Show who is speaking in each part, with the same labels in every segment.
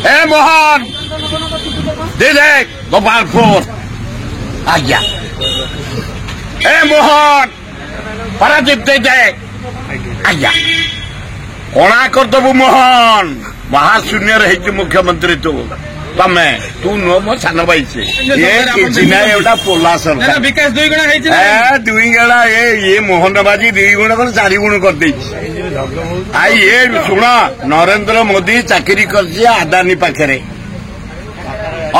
Speaker 1: ए मोहन दिलेक गोपालपुर आज्ञा ए मोहन पारादीप दे आज्ञा कणा करदेबु मोहन महाशून्य रही मुख्यमंत्री तमें तू नुह मो सान भाई से ये किसी ना एटा पोला सरकार
Speaker 2: विकास
Speaker 1: दुई गणा ये मोहन बाजी 2 गुण कर 4 गुण कर दे आई ये शुण नरेंद्र मोदी चाकरी कर आदानी पाखे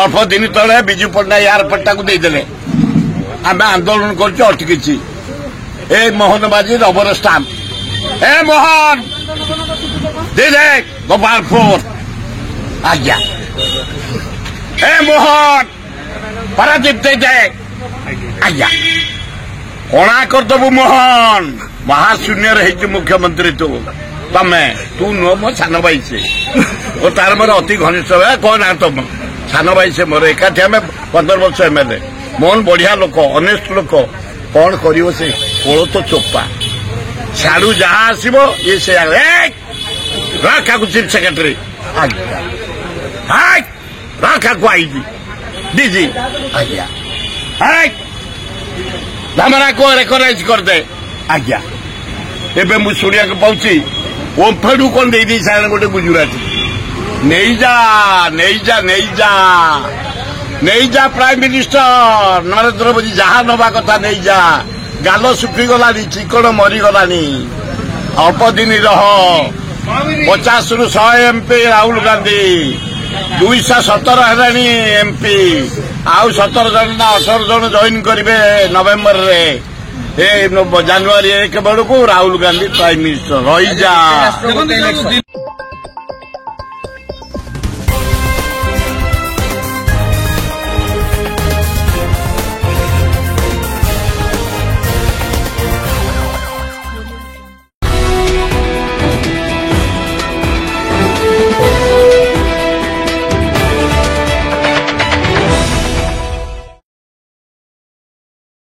Speaker 1: अल्प दिन तले विजु पट्टनायक एयरपोर्टा को देदेले आम आंदोलन करटकी ए मोहन बाजी रबर स्टाम्प ए मोहन दिलेक गोपालपुर आज्ञा ए मोहन पारादीप दे आज्ञा कणा करदेबु मोहन महाशून्य रही मुख्यमंत्री तमें तू नुह मो सान भाई से तार मोर अति घनिष्ठ कौन ना तुम सान भाई से मोर एकाठी आम 15 वर्ष एमएलए मोहन बढ़िया लोक अनेस्ट लोक कौन कर कोलथ चोपा साड़ू जहाँ आसो ये से रखा चीफ सेक्रेटरी रखा को आई डीजी आज्ञा धामरा को रेकग्नाइज करदे आज्ञा एबे मु शुणिया पाऊँ ओम्फेडू कौन दे सारे गोटे गुजराती नहीं जा प्राइम मिनिस्टर नरेंद्र मोदी जहाँ नवा कथा नहीं जा गाल सुखीगलानी चिकण मरीगलानी अल्प दिन रह 50 ରୁ 100 एमपी राहुल गांधी 217 है एमपी आउ 17 जन ना 18 जन जॉइन करेंगे नवेम्बर रे जनवरी 1 बेलू राहुल गांधी प्राइम मिनिस्टर रही जा।